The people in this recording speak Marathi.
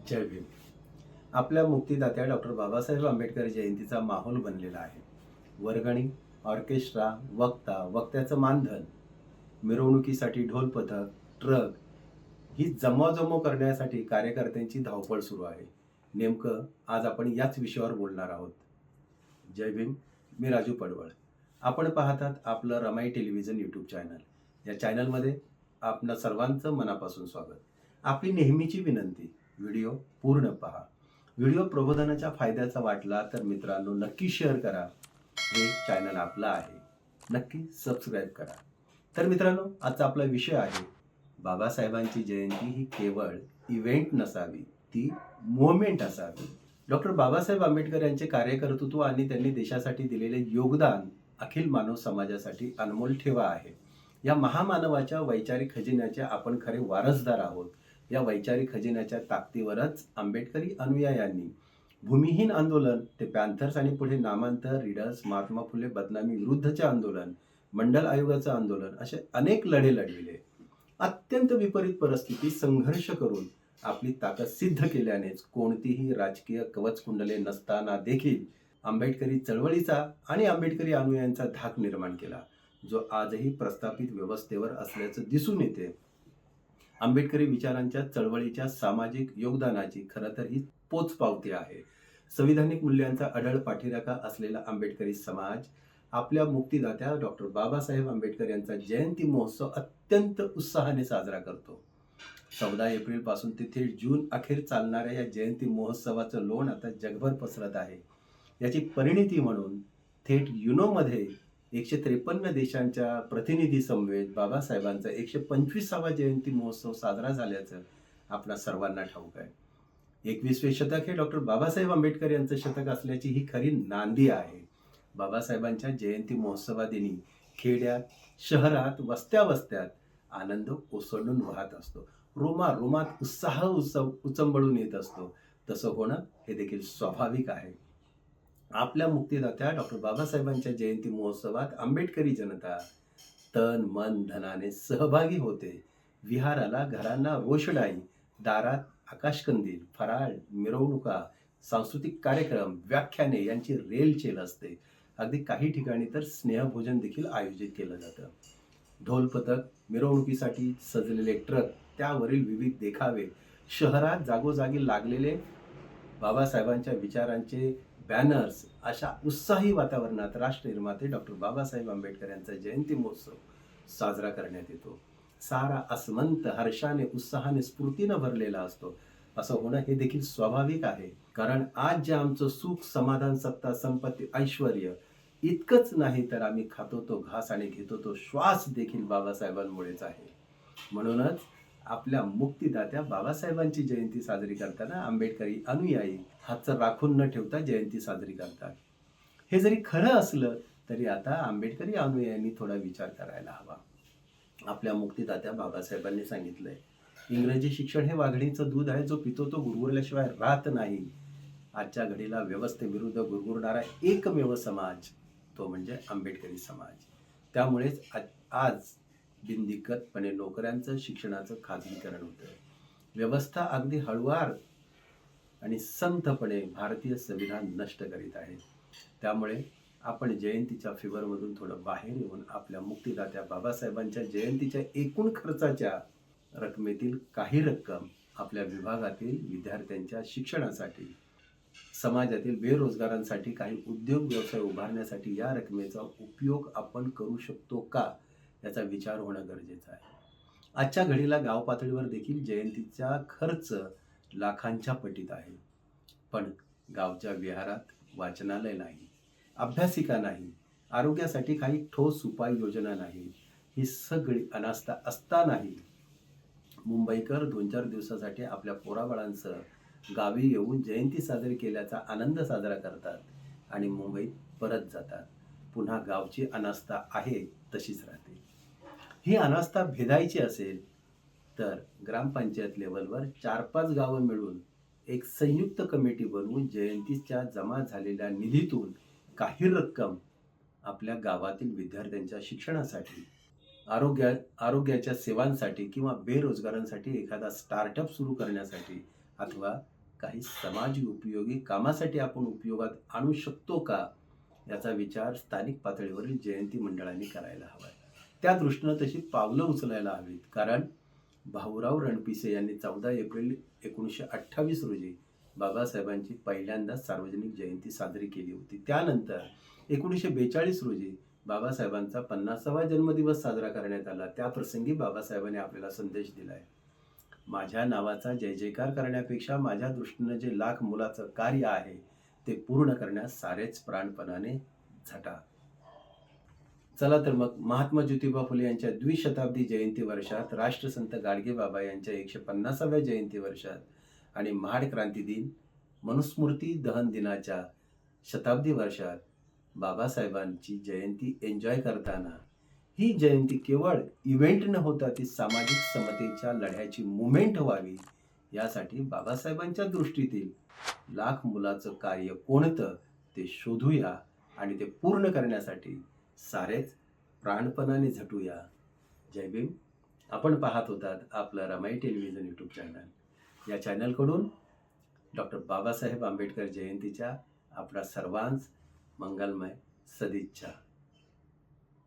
जय भीम. आपल्या मुक्तिदात्या डॉक्टर बाबासाहेब आंबेडकर जयंतीचा माहोल बनलेला आहे. वर्गणी, ऑर्केस्ट्रा, वक्त्याचं मानधन, मिरवणुकीसाठी ढोल पथक, ट्रक ही जमवाजमव करण्यासाठी कार्यकर्त्यांची धावपळ सुरू आहे. नेमकं आज आपण याच विषयावर बोलणार आहोत. जय भीम. मी राजू पडवळ. आपण पाहतात आपलं रमाई टेलिव्हिजन यूट्यूब चॅनल. या चॅनलमध्ये आपणा सर्वांचं मनापासून स्वागत. आपली नेहमीची विनंती, व्हिडिओ पूर्ण पहा. व्हिडिओ प्रबोधनाच्या फायद्याचा वाटला तर मित्रांनो नक्की शेअर करा. हे चॅनल आपलं आहे, नक्की सबस्क्राईब करा. तर मित्रांनो, आजचा आपला विषय आहे बाबासाहेबांची जयंती ही केवळ इव्हेंट नसावी, ती मुवमेंट असावी. डॉक्टर बाबासाहेब आंबेडकर यांचे कार्यकर्तृत्व आणि त्यांनी देशासाठी दिलेले योगदान अखिल मानव समाजासाठी अनमोल ठेवा आहे. या महामानवाच्या वैचारिक खजिन्याचे आपण खरे वारसदार आहोत. या वैचारिक खजिन्याच्या ताकदीवरच आंबेडकरी अनुयायांनी भूमिहीन आंदोलन ते पॅन्थर्स आणि पुढे नामांतर, रीडर्स, महात्मा फुले बदनामी विरुद्धचे आंदोलन, मंडल आयोगाचं आंदोलन असे अनेक लढे लढविले. अत्यंत विपरीत परिस्थिती संघर्ष करून आपली ताकद सिद्ध केल्यानेच कोणतीही राजकीय कवचकुंडले नसताना देखील आंबेडकरी चळवळीचा आणि आंबेडकरी अनुयायांचा धाक निर्माण केला, जो आजही प्रस्थापित व्यवस्थेवर असल्याचं दिसून येते. आंबेडकरी विचारांच्या चळवळीच्या सामाजिक योगदानाची खरं तर ही पोचपावती आहे. संविधानिक मूल्यांचा अढळ पाठीराखा असलेला आंबेडकरी समाज आपल्या मुक्तिदात्या डॉक्टर बाबासाहेब आंबेडकर यांचा जयंती महोत्सव अत्यंत उत्साहाने साजरा करतो. 14 एप्रिल पासून ते थेट जून अखेर चालणाऱ्या या जयंती महोत्सवाचं लोण आता जगभर पसरत आहे. याची परिणिती म्हणून थेट युनोमध्ये 153 देशांच्या प्रतिनिधी समवेत बाबासाहेबांचा 125वा जयंती महोत्सव साजरा झाल्याचं आपल्या सर्वांना ठाऊक आहे. 21वे शतक हे डॉक्टर बाबासाहेब आंबेडकर यांचं शतक असल्याची ही खरी नांदी आहे. बाबासाहेबांच्या जयंती महोत्सवादिनी खेड्यात, शहरात, वस्त्यात आनंद ओसंडून वाहत असतो. रोमात उत्साह उचंबळून येत असतो. तसं होणं हे देखील स्वाभाविक आहे. आपल्या मुक्तिदात्या डॉक्टर बाबासाहेबांच्या जयंती महोत्सवात आंबेडकरी जनता तन मन धनाने सहभागी होते. विहाराला, घरांना रोषणाई, दारात आकाशकंदील, फराळ, मिरवणुका, सांस्कृतिक कार्यक्रम, व्याख्याने यांची रेलचेल असते. अगदी काही ठिकाणी तर स्नेहभोजन देखील आयोजित केलं जातं. ढोल पथक, मिरवणुकीसाठी सजलेले ट्रक, त्यावरील विविध देखावे, शहरात जागोजागी लागलेले बाबासाहेबांच्या विचारांचे बॅनर्स, अशा उत्साही वातावरणात राष्ट्रनिर्माते डॉक्टर बाबासाहेब आंबेडकर यांचा जयंती महोत्सव साजरा करण्यात येतो. सारा आसमंत हर्षाने, उत्साहाने, स्फूर्तीनं भरलेला असतो. असं होणं हे देखील स्वाभाविक आहे. कारण आज जे आमचं सुख, समाधान, सत्ता, संपत्ती, ऐश्वर्य इतकंच नाही तर आम्ही खातो तो घास आणि घेतो तो श्वास देखील बाबासाहेबांमुळेच आहे. म्हणूनच आपल्या मुक्तिदात्या बाबासाहेबांची जयंती साजरी करताना आंबेडकरी अनुयायी हातचं राखून न ठेवता जयंती साजरी करतात. हे जरी खरं असलं तरी आता आंबेडकरी अनुयायांनी थोडा विचार करायला हवा. आपल्या मुक्तिदात्या बाबासाहेबांनी सांगितलंय, इंग्रजी शिक्षण हे वाघिणीचं दूध आहे, जो पितो तो गुरगुरल्याशिवाय राहत नाही. आजच्या घडीला व्यवस्थेविरुद्ध गुरगुरणारा एकमेव समाज तो म्हणजे आंबेडकरी समाज. त्यामुळेच आज बिनदिक्कतपणे नोकऱ्यांचं, शिक्षणाचं खाजगीकरण होतं. व्यवस्था अगदी हळुवार आणि संथपणे भारतीय संविधान नष्ट करीत आहे. त्यामुळे आपण जयंतीच्या फिवरमधून थोडं बाहेर येऊन आपल्या मुक्तिदात्या बाबासाहेबांच्या जयंतीच्या एकूण खर्चाच्या रकमेतील काही रक्कम आपल्या विभागातील विद्यार्थ्यांच्या शिक्षणासाठी, समाजातील बेरोजगारांसाठी काही उद्योग व्यवसाय उभारण्यासाठी या रकमेचा उपयोग आपण करू शकतो का, याचा विचार होणं गरजेचं आहे. आजच्या घडीला गाव पातळीवर देखील जयंतीचा खर्च लाखांच्या पटीत आहे. पण गावच्या विहारात वाचनालय नाही, अभ्यासिका नाही, आरोग्यासाठी काही ठोस उपाययोजना नाही. ही सगळी अनास्था असतानाही मुंबईकर 2-4 दिवसासाठी आपल्या पोराबाळांसह गावी येऊन जयंती साजरी केल्याचा आनंद साजरा करतात आणि मुंबईत परत जातात. पुन्हा गावची अनास्था आहे तशीच राहते. ही अनास्था भेदायची असेल तर ग्रामपंचायत लेवलवर 4-5 गावं मिळून एक संयुक्त कमिटी बनवून जयंतीच्या जमा झालेल्या निधीतून काही रक्कम आपल्या गावातील विद्यार्थ्यांच्या शिक्षणासाठी, आरोग्याच्या सेवांसाठी किंवा बेरोजगारांसाठी एखादा स्टार्टअप सुरू करण्यासाठी अथवा काही समाज उपयोगी कामासाठी आपण उपयोगात आणू शकतो का, याचा विचार स्थानिक पातळीवरील जयंती मंडळांनी करायला हवा आहे. त्या दृष्टीनं तशी पावलं उचलायला हवीत. कारण भाऊराव रणपिसे यांनी 14 एप्रिल 1928 रोजी बाबासाहेबांची पहिल्यांदाच सार्वजनिक जयंती साजरी केली होती. त्यानंतर 1942 रोजी बाबासाहेबांचा 50वा जन्मदिवस साजरा करण्यात आला. त्या प्रसंगी बाबासाहेबांनी आपल्याला संदेश दिलाय, माझ्या नावाचा जय जयकार करण्यापेक्षा माझ्या दृष्टीनं जे लाख मुलाचं कार्य आहे ते पूर्ण करण्यास सारेच प्राणपणाने झटा. चला तर मग महात्मा ज्योतिबा फुले यांच्या द्विशताब्दी जयंती वर्षात, राष्ट्रसंत गाडगेबाबा यांच्या 150व्या जयंती वर्षात आणि महाड क्रांती दिन, मनुस्मृती दहन दिनाच्या शताब्दी वर्षात बाबासाहेबांची जयंती एन्जॉय करताना ही जयंती केवळ इव्हेंट न होता ती सामाजिक समतेच्या लढ्याची मुवमेंट व्हावी, यासाठी बाबासाहेबांच्या दृष्टीतील लाख मुलाचं कार्य कोणतं ते शोधूया आणि ते पूर्ण करण्यासाठी सारेच प्राणपणाने झटूया. जय भीम. आपण पाहत होतात आपलं रमाई टेलिव्हिजन यूट्यूब चॅनल. या चॅनलकडून डॉक्टर बाबासाहेब आंबेडकर जयंतीच्या आपल्या सर्वांस मंगलमय सदिच्छा.